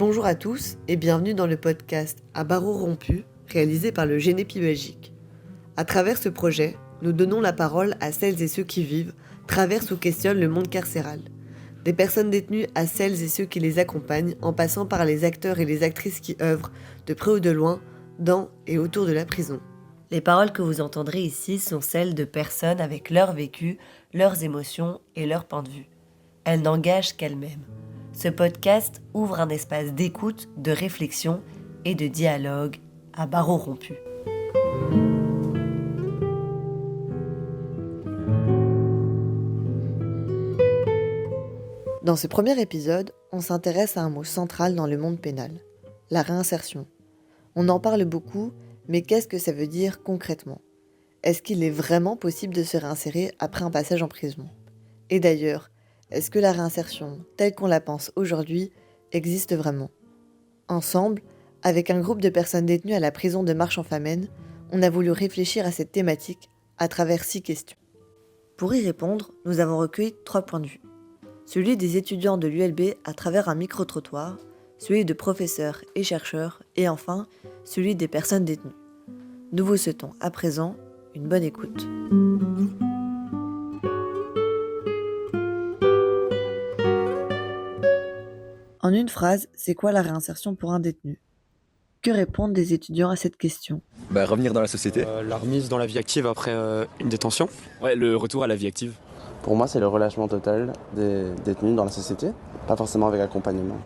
Bonjour à tous et bienvenue dans le podcast À barreaux rompus, réalisé par le Génépi Belgique. À travers ce projet, nous donnons la parole à celles et ceux qui vivent, traversent ou questionnent le monde carcéral. Des personnes détenues à celles et ceux qui les accompagnent, en passant par les acteurs et les actrices qui œuvrent, de près ou de loin, dans et autour de la prison. Les paroles que vous entendrez ici sont celles de personnes avec leur vécu, leurs émotions et leur point de vue. Elles n'engagent qu'elles-mêmes. Ce podcast ouvre un espace d'écoute, de réflexion et de dialogue à barreaux rompus. Dans ce premier épisode, on s'intéresse à un mot central dans le monde pénal, la réinsertion. On en parle beaucoup, mais qu'est-ce que ça veut dire concrètement ? Est-ce qu'il est vraiment possible de se réinsérer après un passage en prison ? Et d'ailleurs, est-ce que la réinsertion, telle qu'on la pense aujourd'hui, existe vraiment ? Ensemble, avec un groupe de personnes détenues à la prison de Marche-en-Famenne, on a voulu réfléchir à cette thématique à travers 6 questions. Pour y répondre, nous avons recueilli 3 points de vue. Celui des étudiants de l'ULB à travers un micro-trottoir, celui de professeurs et chercheurs, et enfin, celui des personnes détenues. Nous vous souhaitons à présent une bonne écoute. En une phrase, c'est quoi la réinsertion pour un détenu ? Que répondent des étudiants à cette question ? Revenir dans la société. La remise dans la vie active après une détention. Ouais, le retour à la vie active. Pour moi, c'est le relâchement total des détenus dans la société, pas forcément avec accompagnement.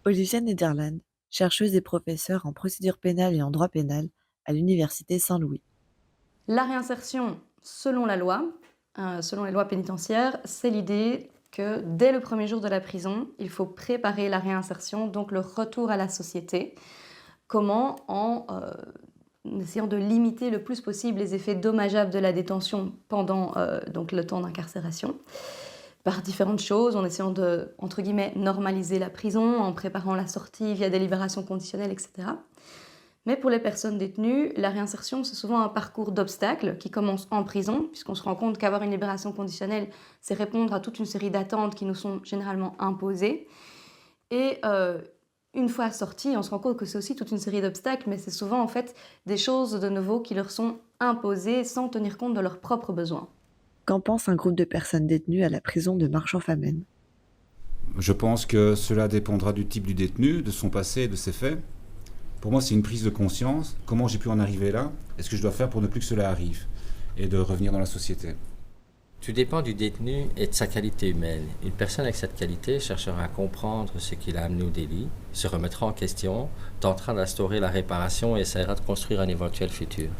Olivia Nederland, chercheuse et professeure en procédure pénale et en droit pénal à l'Université Saint-Louis. La réinsertion, selon la loi, selon les lois pénitentiaires, c'est l'idée que dès le premier jour de la prison, il faut préparer la réinsertion, donc le retour à la société. Comment ? En essayant de limiter le plus possible les effets dommageables de la détention pendant donc le temps d'incarcération, par différentes choses, en essayant de, entre guillemets, normaliser la prison, en préparant la sortie via des libérations conditionnelles, etc. Mais pour les personnes détenues, la réinsertion, c'est souvent un parcours d'obstacles qui commence en prison, puisqu'on se rend compte qu'avoir une libération conditionnelle, c'est répondre à toute une série d'attentes qui nous sont généralement imposées. Et une fois sortis, on se rend compte que c'est aussi toute une série d'obstacles, mais c'est souvent en fait des choses de nouveau qui leur sont imposées sans tenir compte de leurs propres besoins. Qu'en pense un groupe de personnes détenues à la prison de Marche-en-Famenne ? Je pense que cela dépendra du type du détenu, de son passé et de ses faits. Pour moi, c'est une prise de conscience. Comment j'ai pu en arriver là ? Est-ce que je dois faire pour ne plus que cela arrive ? Et de revenir dans la société. Tout dépend du détenu et de sa qualité humaine. Une personne avec cette qualité cherchera à comprendre ce qui l'a amené au délit, se remettra en question, tentera d'instaurer la réparation et essaiera de construire un éventuel futur.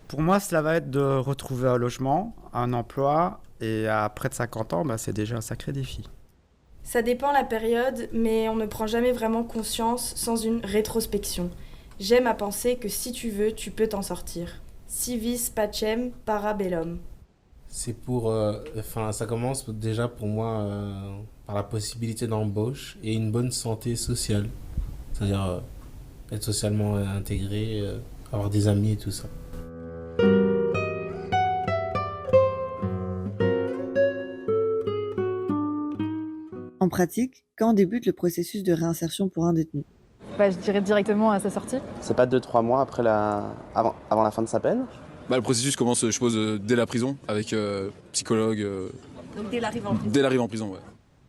Pour moi, cela va être de retrouver un logement, un emploi, et à près de 50 ans, c'est déjà un sacré défi. Ça dépend la période, mais on ne prend jamais vraiment conscience sans une rétrospection. J'aime à penser que si tu veux, tu peux t'en sortir. Si vis pacem para bellum. C'est pour... ça commence déjà pour moi par la possibilité d'embauche et une bonne santé sociale. C'est-à-dire être socialement intégré, avoir des amis et tout ça. En pratique, quand débute le processus de réinsertion pour un détenu ? Je dirais directement à sa sortie. C'est pas 2-3 mois après avant la fin de sa peine ? Le processus commence, je suppose, dès la prison, avec psychologue. Donc dès l'arrivée en prison. Dès l'arrivée en prison, ouais.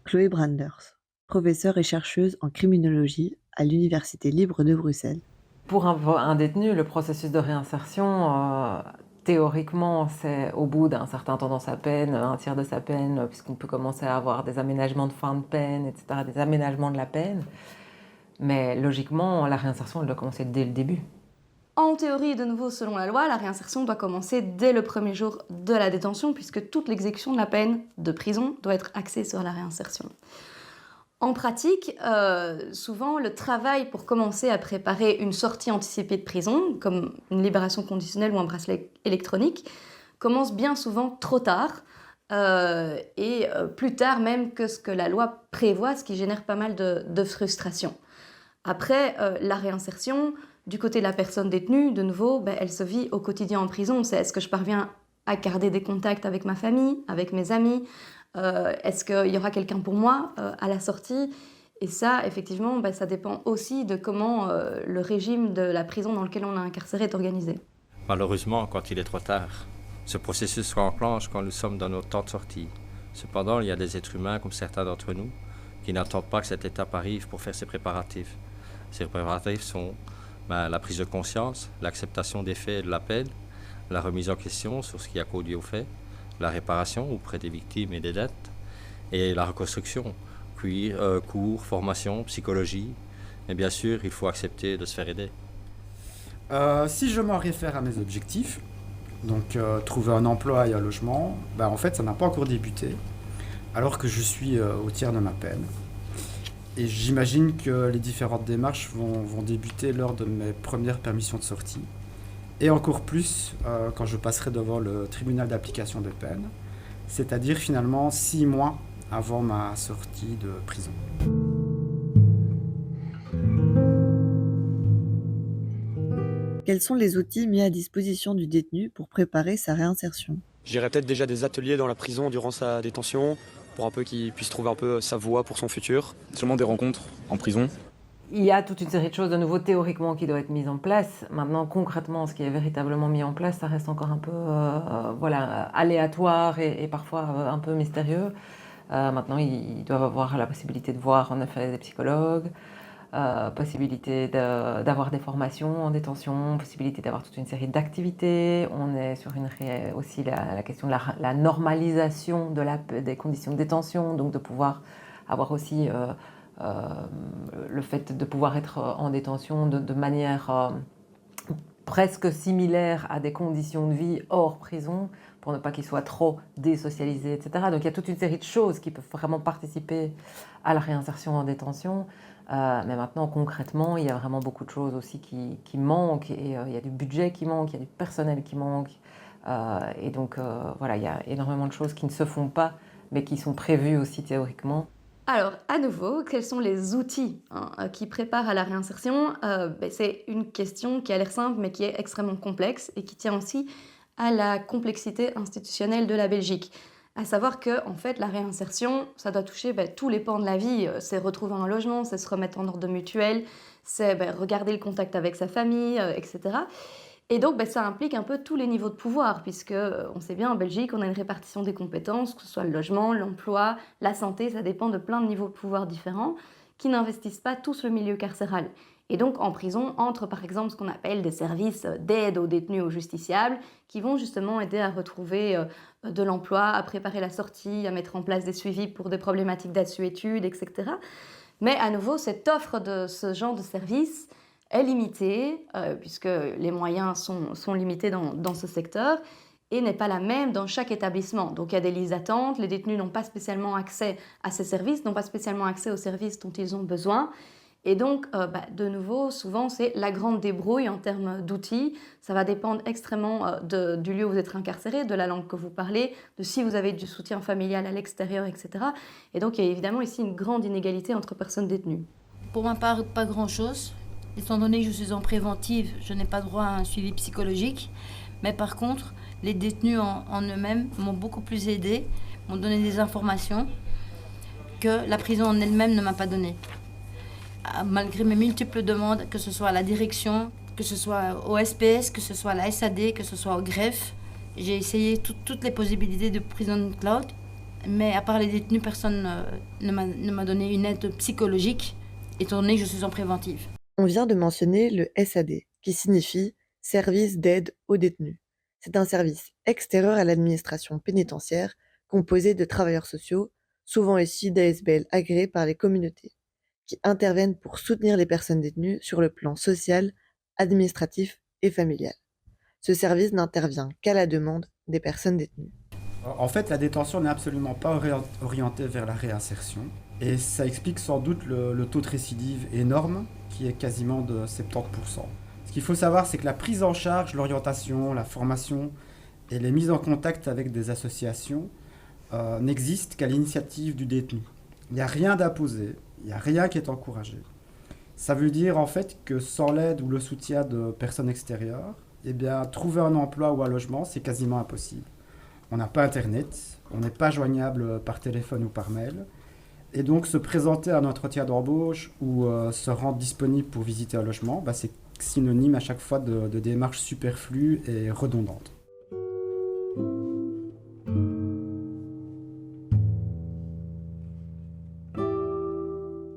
Chloé Branders, professeure et chercheuse en criminologie à l'Université libre de Bruxelles. Pour un détenu, le processus de réinsertion, théoriquement, c'est au bout d'un certain temps dans sa peine, un tiers de sa peine, puisqu'on peut commencer à avoir des aménagements de fin de peine, etc., des aménagements de la peine. Mais logiquement, la réinsertion, elle doit commencer dès le début. En théorie, de nouveau, selon la loi, la réinsertion doit commencer dès le premier jour de la détention, puisque toute l'exécution de la peine de prison doit être axée sur la réinsertion. En pratique, souvent, le travail pour commencer à préparer une sortie anticipée de prison, comme une libération conditionnelle ou un bracelet électronique, commence bien souvent trop tard, et plus tard même que ce que la loi prévoit, ce qui génère pas mal de frustration. Après, la réinsertion, du côté de la personne détenue, de nouveau, elle se vit au quotidien en prison. C'est est-ce que je parviens à garder des contacts avec ma famille, avec mes amis ? Est-ce qu'il y aura quelqu'un pour moi à la sortie ? Et ça, effectivement, ça dépend aussi de comment le régime de la prison dans lequel on est incarcéré est organisé. Malheureusement, quand il est trop tard, ce processus se enclenche quand nous sommes dans notre temps de sortie. Cependant, il y a des êtres humains, comme certains d'entre nous, qui n'attendent pas que cette étape arrive pour faire ces préparatifs. Ces préparatifs sont la prise de conscience, l'acceptation des faits et de la peine, la remise en question sur ce qui a conduit aux faits, la réparation auprès des victimes et des dettes, et la reconstruction, puis cours, formation, psychologie. Et bien sûr, il faut accepter de se faire aider. Si je m'en réfère à mes objectifs, donc trouver un emploi et un logement, en fait ça n'a pas encore débuté, alors que je suis au tiers de ma peine. Et j'imagine que les différentes démarches vont débuter lors de mes premières permissions de sortie. Et encore plus quand je passerai devant le tribunal d'application des peines, c'est-à-dire finalement 6 mois avant ma sortie de prison. Quels sont les outils mis à disposition du détenu pour préparer sa réinsertion? Je dirais peut-être déjà des ateliers dans la prison durant sa détention, pour un peu qu'il puisse trouver un peu sa voie pour son futur. Sûrement des rencontres en prison. Il y a toute une série de choses de nouveau théoriquement qui doivent être mises en place. Maintenant, concrètement, ce qui est véritablement mis en place, ça reste encore un peu aléatoire et parfois un peu mystérieux. Maintenant, ils doivent avoir la possibilité de voir en effet des psychologues, possibilité d'avoir des formations en détention, possibilité d'avoir toute une série d'activités. On est sur aussi la question de la normalisation des conditions de détention, donc de pouvoir avoir aussi le fait de pouvoir être en détention de manière presque similaire à des conditions de vie hors prison, pour ne pas qu'ils soient trop désocialisés, etc. Donc il y a toute une série de choses qui peuvent vraiment participer à la réinsertion en détention. Mais maintenant, concrètement, il y a vraiment beaucoup de choses aussi qui manquent. Et il y a du budget qui manque, il y a du personnel qui manque. Et donc, voilà, il y a énormément de choses qui ne se font pas, mais qui sont prévues aussi théoriquement. Alors, à nouveau, quels sont les outils qui préparent à la réinsertion? C'est une question qui a l'air simple, mais qui est extrêmement complexe et qui tient aussi à la complexité institutionnelle de la Belgique. À savoir que, en fait, la réinsertion, ça doit toucher tous les pans de la vie. C'est retrouver un logement, c'est se remettre en ordre mutuel, c'est regarder le contact avec sa famille, etc. Et donc, ça implique un peu tous les niveaux de pouvoir, puisque on sait bien, en Belgique, on a une répartition des compétences, que ce soit le logement, l'emploi, la santé, ça dépend de plein de niveaux de pouvoir différents, qui n'investissent pas tous le milieu carcéral. Et donc, en prison, entre par exemple ce qu'on appelle des services d'aide aux détenus, aux justiciables, qui vont justement aider à retrouver de l'emploi, à préparer la sortie, à mettre en place des suivis pour des problématiques d'assuétude, etc. Mais à nouveau, cette offre de ce genre de services est limitée, puisque les moyens sont limités dans ce secteur, et n'est pas la même dans chaque établissement. Donc il y a des listes d'attente, les détenus n'ont pas spécialement accès à ces services, n'ont pas spécialement accès aux services dont ils ont besoin. Et donc, de nouveau, souvent, c'est la grande débrouille en termes d'outils. Ça va dépendre extrêmement du lieu où vous êtes incarcéré, de la langue que vous parlez, de si vous avez du soutien familial à l'extérieur, etc. Et donc, il y a évidemment ici une grande inégalité entre personnes détenues. Pour ma part, pas grand-chose. Étant donné que je suis en préventive, je n'ai pas droit à un suivi psychologique. Mais par contre, les détenus en eux-mêmes m'ont beaucoup plus aidé, m'ont donné des informations que la prison en elle-même ne m'a pas données. Malgré mes multiples demandes, que ce soit à la direction, que ce soit au SPS, que ce soit à la SAD, que ce soit au greffe, j'ai essayé toutes les possibilités de prison cloud, mais à part les détenus, personne ne m'a donné une aide psychologique, étant donné que je suis en préventive. On vient de mentionner le SAD, qui signifie Service d'aide aux détenus. C'est un service extérieur à l'administration pénitentiaire, composé de travailleurs sociaux, souvent issus d'ASBL agréés par les communautés, qui interviennent pour soutenir les personnes détenues sur le plan social, administratif et familial. Ce service n'intervient qu'à la demande des personnes détenues. En fait, la détention n'est absolument pas orientée vers la réinsertion. Et ça explique sans doute le taux de récidive énorme, qui est quasiment de 70%. Ce qu'il faut savoir, c'est que la prise en charge, l'orientation, la formation et les mises en contact avec des associations n'existent qu'à l'initiative du détenu. Il n'y a rien d'imposé, il n'y a rien qui est encouragé. Ça veut dire en fait que sans l'aide ou le soutien de personnes extérieures, trouver un emploi ou un logement, c'est quasiment impossible. On n'a pas Internet, on n'est pas joignable par téléphone ou par mail, Et donc se présenter à un entretien d'embauche ou se rendre disponible pour visiter un logement, c'est synonyme à chaque fois de démarches superflues et redondantes.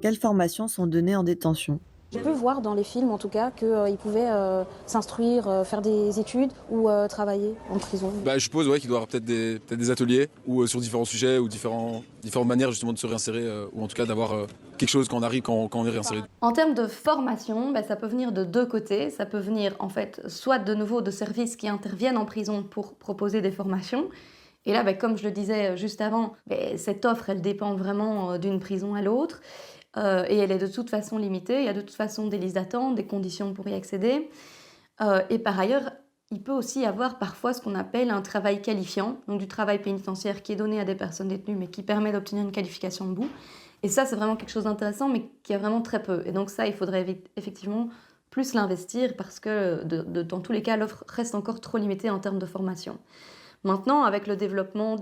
Quelles formations sont données en détention ? Je peux voir dans les films, en tout cas, qu'ils pouvaient s'instruire, faire des études ou travailler en prison. Je suppose qu'il doit y avoir peut-être des ateliers ou sur différents sujets ou différentes manières justement de se réinsérer ou en tout cas d'avoir quelque chose quand on est réinséré. En termes de formation, ça peut venir de deux côtés. Ça peut venir en fait soit de nouveau de services qui interviennent en prison pour proposer des formations. Et là, comme je le disais juste avant, cette offre, elle dépend vraiment d'une prison à l'autre. Et elle est de toute façon limitée, il y a de toute façon des listes d'attente, des conditions pour y accéder. Et par ailleurs, il peut aussi y avoir parfois ce qu'on appelle un travail qualifiant, donc du travail pénitentiaire qui est donné à des personnes détenues, mais qui permet d'obtenir une qualification debout. Et ça, c'est vraiment quelque chose d'intéressant, mais qui a vraiment très peu. Et donc ça, il faudrait effectivement plus l'investir, parce que dans tous les cas, l'offre reste encore trop limitée en termes de formation. Maintenant, avec le développement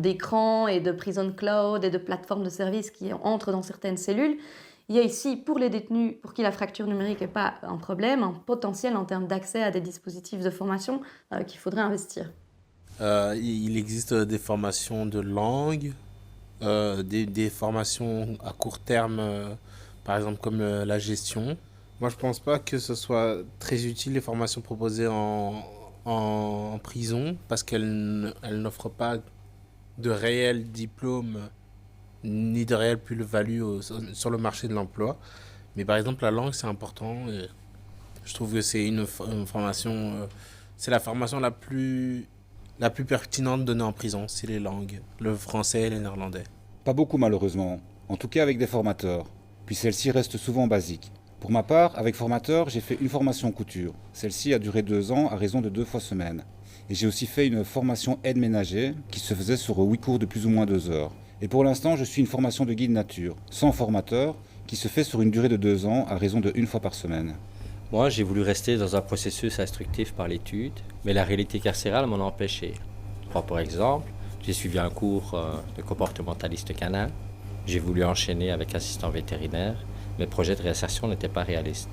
d'écrans et de prison cloud et de plateformes de services qui entrent dans certaines cellules, il y a ici, pour les détenus, pour qui la fracture numérique n'est pas un problème, un potentiel en termes d'accès à des dispositifs de formation qu'il faudrait investir. Il existe des formations de langue, des formations à court terme, par exemple comme la gestion. Moi, je pense pas que ce soit très utile les formations proposées en prison parce qu'elles n'offrent pas de réel diplôme ni de réelle plus-value sur le marché de l'emploi. Mais par exemple, la langue, c'est important. Et je trouve que c'est une formation... c'est la formation la plus pertinente donnée en prison, c'est les langues, le français et le néerlandais. Pas beaucoup malheureusement, en tout cas avec des formateurs, puis celle-ci reste souvent basique. Pour ma part, avec formateur, j'ai fait une formation couture. Celle-ci a duré 2 ans à raison de 2 fois semaine. Et j'ai aussi fait une formation aide ménager qui se faisait sur 8 cours de plus ou moins 2 heures. Et pour l'instant, je suis une formation de guide nature, sans formateur, qui se fait sur une durée de 2 ans à raison de 1 fois par semaine. Moi, j'ai voulu rester dans un processus instructif par l'étude, mais la réalité carcérale m'en a empêché. Par exemple, j'ai suivi un cours de comportementaliste canin. J'ai voulu enchaîner avec assistant vétérinaire. Mes projets de réinsertion n'étaient pas réalistes.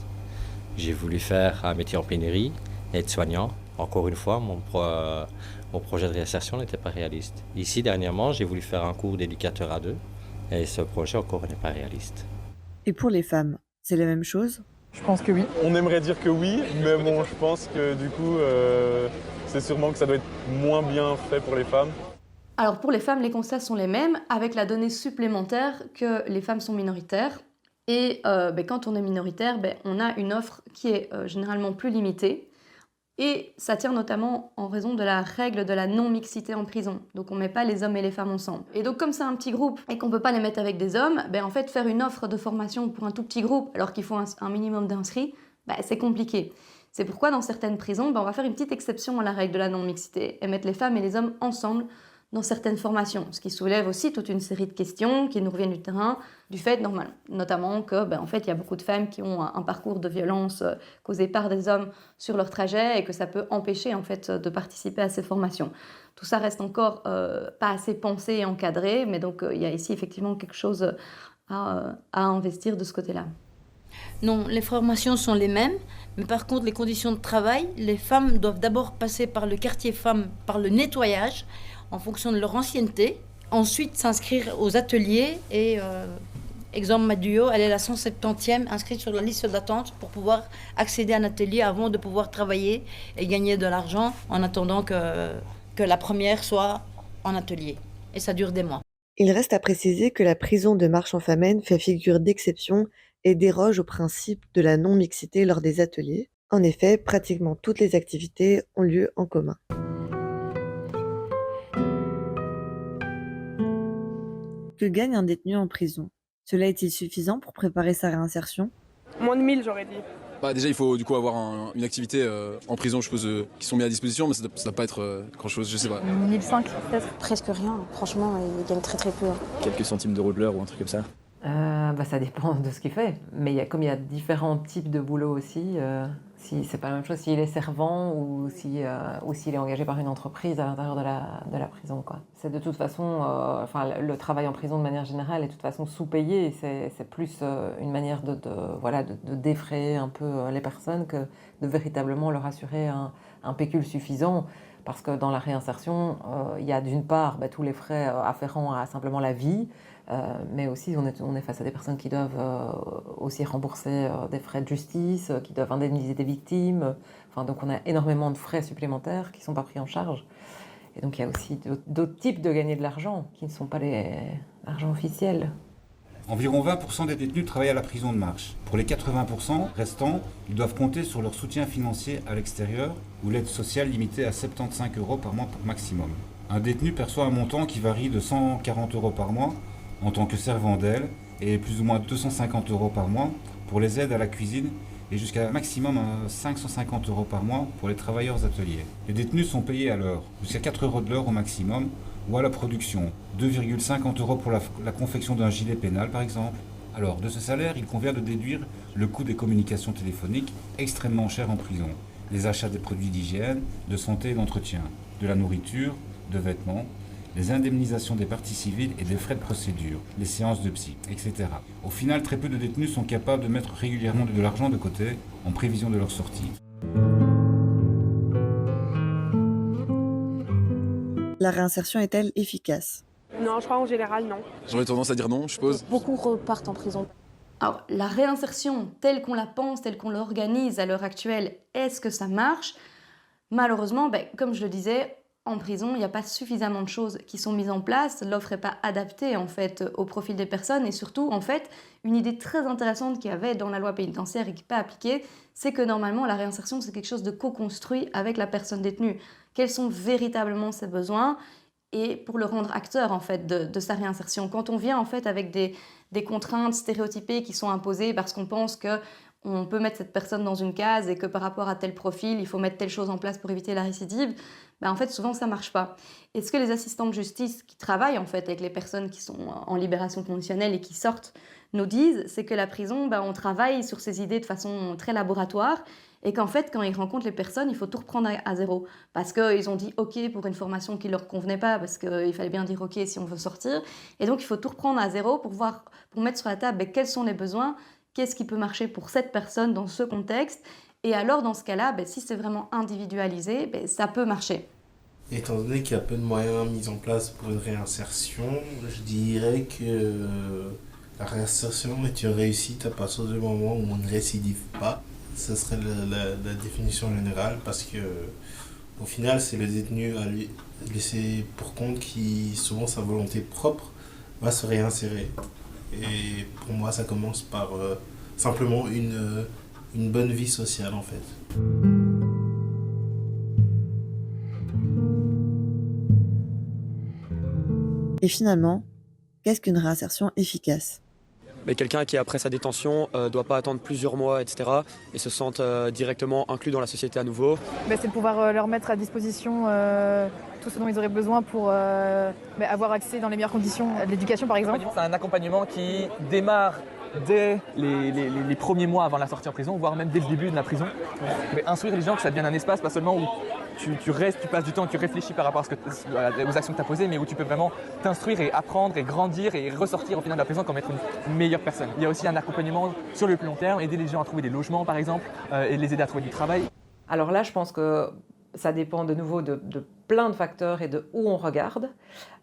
J'ai voulu faire un métier en pénurie, aide-soignant. Encore une fois, mon projet de réinsertion n'était pas réaliste. Ici, dernièrement, j'ai voulu faire un cours d'éducateur à 2, et ce projet encore n'est pas réaliste. Et pour les femmes, c'est la même chose ? Je pense que oui. On aimerait dire que oui, mais bon, je pense que du coup, c'est sûrement que ça doit être moins bien fait pour les femmes. Alors pour les femmes, les constats sont les mêmes, avec la donnée supplémentaire que les femmes sont minoritaires. Et quand on est minoritaire, on a une offre qui est généralement plus limitée. Et ça tient notamment en raison de la règle de la non-mixité en prison. Donc on ne met pas les hommes et les femmes ensemble. Et donc comme c'est un petit groupe et qu'on ne peut pas les mettre avec des hommes, en fait faire une offre de formation pour un tout petit groupe alors qu'il faut un minimum d'inscrits, c'est compliqué. C'est pourquoi dans certaines prisons, on va faire une petite exception à la règle de la non-mixité et mettre les femmes et les hommes ensemble dans certaines formations, ce qui soulève aussi toute une série de questions qui nous reviennent du terrain, du fait notamment que, en fait, il y a beaucoup de femmes qui ont un parcours de violence causé par des hommes sur leur trajet et que ça peut empêcher en fait de participer à ces formations. Tout ça reste encore pas assez pensé et encadré, mais donc il y a ici effectivement quelque chose à investir de ce côté-là. Non, les formations sont les mêmes, mais par contre, les conditions de travail, les femmes doivent d'abord passer par le quartier femmes, par le nettoyage, en fonction de leur ancienneté. Ensuite, s'inscrire aux ateliers et, exemple, ma duo, elle est la 170e inscrite sur la liste d'attente pour pouvoir accéder à un atelier avant de pouvoir travailler et gagner de l'argent en attendant que la première soit en atelier. Et ça dure des mois. Il reste à préciser que la prison de Marche-en-Famenne fait figure d'exception et déroge au principe de la non-mixité lors des ateliers. En effet, pratiquement toutes les activités ont lieu en commun. Que gagne un détenu en prison ? Cela est-il suffisant pour préparer sa réinsertion ? Moins de 1000, j'aurais dit. Déjà, il faut du coup avoir une activité en prison, je suppose, qui sont mis à disposition, mais ça ne doit pas être grand-chose, je sais pas. 1005 peut-être. Presque rien, franchement, il gagne très très peu. Quelques centimes d'euros de l'heure ou un truc comme ça. Ça dépend de ce qu'il fait. Mais comme il y a différents types de boulot aussi, Si c'est pas la même chose s'il est servant ou s'il est engagé par une entreprise à l'intérieur de la prison, quoi. C'est de toute façon, le travail en prison de manière générale est de toute façon sous-payé. C'est plus une manière de défrayer un peu les personnes que de véritablement leur assurer un pécule suffisant. Parce que dans la réinsertion, il y a d'une part tous les frais afférents à simplement la vie, mais aussi on est face à des personnes qui doivent aussi rembourser des frais de justice, qui doivent indemniser des victimes. Donc on a énormément de frais supplémentaires qui ne sont pas pris en charge. Et donc il y a aussi d'autres types de gagner de l'argent qui ne sont pas l'argent officiel. Environ 20% des détenus travaillent à la prison de Marche. Pour les 80% restants, ils doivent compter sur leur soutien financier à l'extérieur ou l'aide sociale limitée à 75 € par mois pour maximum. Un détenu perçoit un montant qui varie de 140 € par mois en tant que servant d'aile et plus ou moins 250 € par mois pour les aides à la cuisine et jusqu'à un maximum 550 € par mois pour les travailleurs ateliers. Les détenus sont payés à l'heure, jusqu'à 4 € de l'heure au maximum, ou à la production, 2,50 € pour la confection d'un gilet pénal par exemple. Alors, de ce salaire, il convient de déduire le coût des communications téléphoniques, extrêmement cher en prison, les achats des produits d'hygiène, de santé et d'entretien, de la nourriture, de vêtements, les indemnisations des parties civiles et des frais de procédure, les séances de psy, etc. Au final, très peu de détenus sont capables de mettre régulièrement de l'argent de côté en prévision de leur sortie. La réinsertion est-elle efficace? Non, je crois en général, non. J'aurais tendance à dire non, je suppose. Beaucoup repartent en prison. Alors, la réinsertion, telle qu'on la pense, telle qu'on l'organise à l'heure actuelle, est-ce que ça marche? Malheureusement, comme je le disais, en prison, il n'y a pas suffisamment de choses qui sont mises en place. L'offre n'est pas adaptée, en fait, au profil des personnes. Et surtout, en fait, une idée très intéressante qu'il y avait dans la loi pénitentiaire et qui n'est pas appliquée, c'est que normalement, la réinsertion, c'est quelque chose de co-construit avec la personne détenue. Quels sont véritablement ses besoins et pour le rendre acteur, en fait, de sa réinsertion. Quand on vient, en fait, avec des contraintes stéréotypées qui sont imposées parce qu'on pense qu'on peut mettre cette personne dans une case et que par rapport à tel profil, il faut mettre telle chose en place pour éviter la récidive, en fait, souvent, ça ne marche pas. Et ce que les assistants de justice qui travaillent, en fait, avec les personnes qui sont en libération conditionnelle et qui sortent, nous disent, c'est que la prison, on travaille sur ces idées de façon très laboratoire et qu'en fait, quand ils rencontrent les personnes, il faut tout reprendre à zéro. Parce qu'ils ont dit OK pour une formation qui ne leur convenait pas, parce qu'il fallait bien dire OK si on veut sortir. Et donc, il faut tout reprendre à zéro pour mettre sur la table quels sont les besoins, qu'est-ce qui peut marcher pour cette personne dans ce contexte. Et alors, dans ce cas-là, si c'est vraiment individualisé, ça peut marcher. Étant donné qu'il y a peu de moyens mis en place pour une réinsertion, je dirais que la réinsertion est une réussite à partir du moment où on ne récidive pas. Ce serait la définition générale parce que au final, c'est le détenu à lui laisser pour compte qui, selon sa volonté propre, va se réinsérer. Et pour moi, ça commence par simplement une bonne vie sociale en fait. Et finalement, qu'est-ce qu'une réinsertion efficace? Mais quelqu'un qui, après sa détention, ne doit pas attendre plusieurs mois, etc. et se sente directement inclus dans la société à nouveau. C'est de pouvoir leur mettre à disposition tout ce dont ils auraient besoin pour avoir accès dans les meilleures conditions à l'éducation, par exemple. C'est un accompagnement qui démarre dès les premiers mois avant la sortie en prison, voire même dès le début de la prison. Mais instruire les gens, que ça devienne un espace, pas seulement où tu restes, tu passes du temps, tu réfléchis par rapport aux actions que tu as posées, mais où tu peux vraiment t'instruire et apprendre et grandir et ressortir au final de la prison comme être une meilleure personne. Il y a aussi un accompagnement sur le plus long terme, aider les gens à trouver des logements par exemple, et les aider à trouver du travail. Alors là, je pense que ça dépend de nouveau de plein de facteurs et de où on regarde.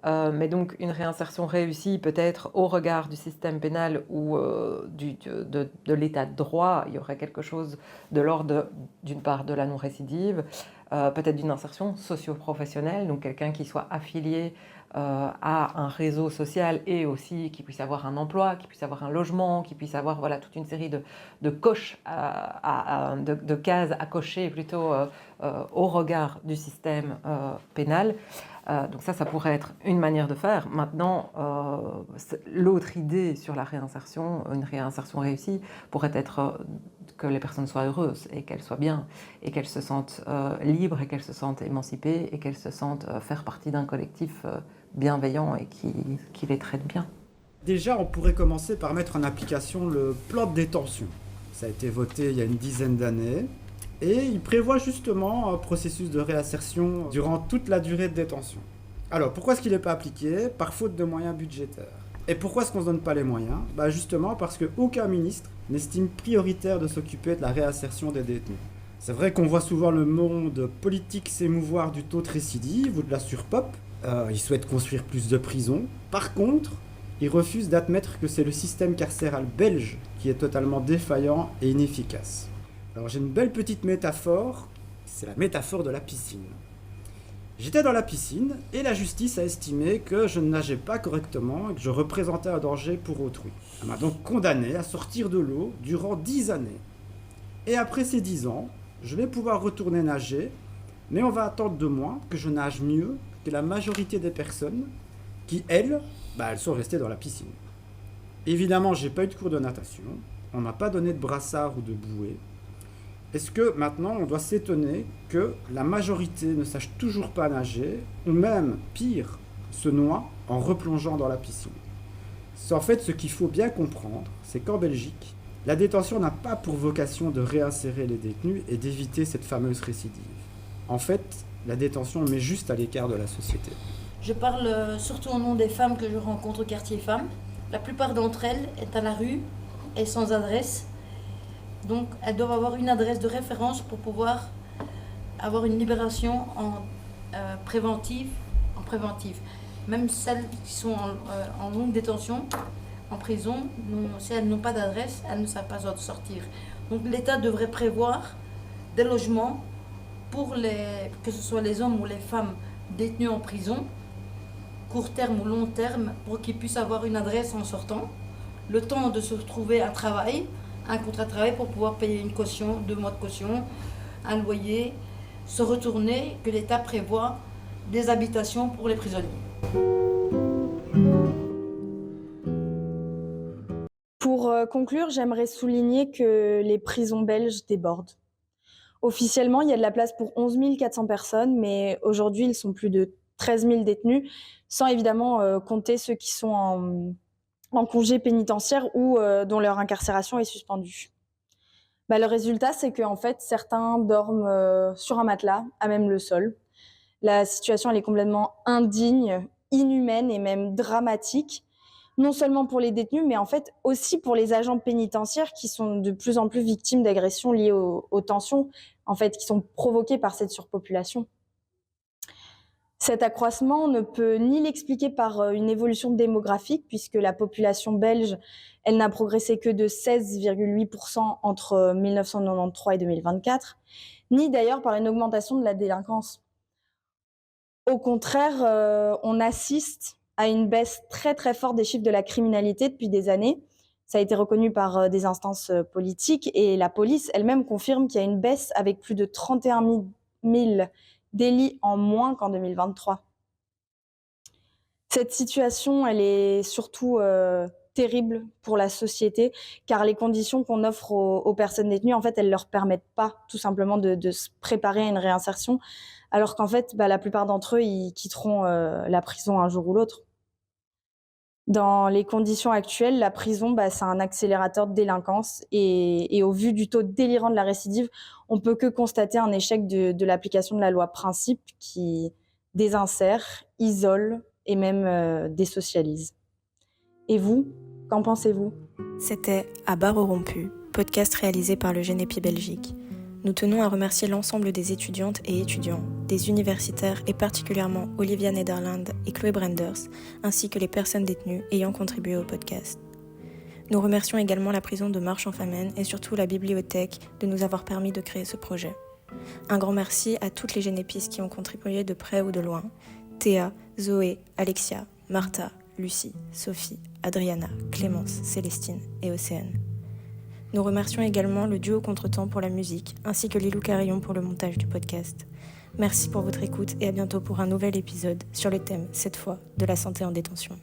Mais donc une réinsertion réussie peut être au regard du système pénal ou de l'état de droit. Il y aurait quelque chose de l'ordre d'une part de la non-récidive, peut-être d'une insertion socio-professionnelle, donc quelqu'un qui soit affilié à un réseau social et aussi qui puisse avoir un emploi, qui puisse avoir un logement, qui puisse avoir toute une série de coches, de cases à cocher plutôt au regard du système pénal. Donc ça pourrait être une manière de faire. Maintenant, l'autre idée sur la réinsertion, une réinsertion réussie, pourrait être que les personnes soient heureuses et qu'elles soient bien et qu'elles se sentent libres et qu'elles se sentent émancipées et qu'elles se sentent faire partie d'un collectif bienveillant et qui les traite bien. Déjà, on pourrait commencer par mettre en application le plan de détention. Ça a été voté il y a une dizaine d'années Et il prévoit justement un processus de réinsertion durant toute la durée de détention. Alors, pourquoi est-ce qu'il n'est pas appliqué? Par faute de moyens budgétaires. Et pourquoi est-ce qu'on ne se donne pas les moyens? Justement parce qu'aucun ministre n'estime prioritaire de s'occuper de la réinsertion des détenus. C'est vrai qu'on voit souvent le monde politique s'émouvoir du taux de récidive ou de la surpop. Il souhaite construire plus de prisons. Par contre, il refuse d'admettre que c'est le système carcéral belge qui est totalement défaillant et inefficace. Alors j'ai une belle petite métaphore, c'est la métaphore de la piscine. J'étais dans la piscine et la justice a estimé que je ne nageais pas correctement et que je représentais un danger pour autrui. Elle m'a donc condamné à sortir de l'eau durant 10 années. Et après ces 10 ans, je vais pouvoir retourner nager, mais on va attendre de moi que je nage mieux que la majorité des personnes qui, elles sont restées dans la piscine. Évidemment, j'ai pas eu de cours de natation, on m'a pas donné de brassard ou de bouée. Est-ce que maintenant on doit s'étonner que la majorité ne sache toujours pas nager, ou même, pire, se noie en replongeant dans la piscine? C'est en fait ce qu'il faut bien comprendre, c'est qu'en Belgique, la détention n'a pas pour vocation de réinsérer les détenus et d'éviter cette fameuse récidive. En fait, la détention met juste à l'écart de la société. Je parle surtout au nom des femmes que je rencontre au quartier femmes. La plupart d'entre elles sont à la rue et sans adresse. Donc, elles doivent avoir une adresse de référence pour pouvoir avoir une libération en préventive. Même celles qui sont en longue détention, en prison, si elles n'ont pas d'adresse, elles ne savent pas sortir. Donc, l'État devrait prévoir des logements pour que ce soit les hommes ou les femmes détenus en prison, court terme ou long terme, pour qu'ils puissent avoir une adresse en sortant, le temps de se retrouver un travail, un contrat de travail pour pouvoir payer une caution, 2 mois de caution, un loyer, se retourner, que l'État prévoit des habitations pour les prisonniers. Pour conclure, j'aimerais souligner que les prisons belges débordent. Officiellement, il y a de la place pour 11 400 personnes, mais aujourd'hui, ils sont plus de 13 000 détenus, sans évidemment compter ceux qui sont en congé pénitentiaire ou dont leur incarcération est suspendue. Le résultat, c'est qu'en fait, certains dorment sur un matelas, à même le sol. La situation, elle est complètement indigne, inhumaine et même dramatique, non seulement pour les détenus, mais en fait aussi pour les agents pénitentiaires qui sont de plus en plus victimes d'agressions liées aux tensions, en fait, qui sont provoquées par cette surpopulation. Cet accroissement ne peut ni l'expliquer par une évolution démographique, puisque la population belge, elle n'a progressé que de 16,8% entre 1993 et 2024, ni d'ailleurs par une augmentation de la délinquance. Au contraire, on assiste à une baisse très très forte des chiffres de la criminalité depuis des années. Ça a été reconnu par des instances politiques et la police elle-même confirme qu'il y a une baisse avec plus de 31 000 délits en moins qu'en 2023. Cette situation, elle est surtout terrible pour la société, car les conditions qu'on offre aux personnes détenues, en fait, elles leur permettent pas tout simplement de se préparer à une réinsertion, alors qu'en fait, la plupart d'entre eux, ils quitteront la prison un jour ou l'autre. Dans les conditions actuelles, la prison, c'est un accélérateur de délinquance et au vu du taux délirant de la récidive, on peut que constater un échec de l'application de la loi Principe qui désinsère, isole et même désocialise. Et vous, qu'en pensez-vous ? C'était À barreaux rompus, podcast réalisé par le Genepi Belgique. Nous tenons à remercier l'ensemble des étudiantes et étudiants, des universitaires et particulièrement Olivia Nederland et Chloé Brenders, ainsi que les personnes détenues ayant contribué au podcast. Nous remercions également la prison de Marche-en-Famenne et surtout la bibliothèque de nous avoir permis de créer ce projet. Un grand merci à toutes les génépistes qui ont contribué de près ou de loin, Théa, Zoé, Alexia, Martha, Lucie, Sophie, Adriana, Clémence, Célestine et Océane. Nous remercions également le duo Contretemps pour la musique, ainsi que Lilou Carillon pour le montage du podcast. Merci pour votre écoute et à bientôt pour un nouvel épisode sur le thème, cette fois, de la santé en détention.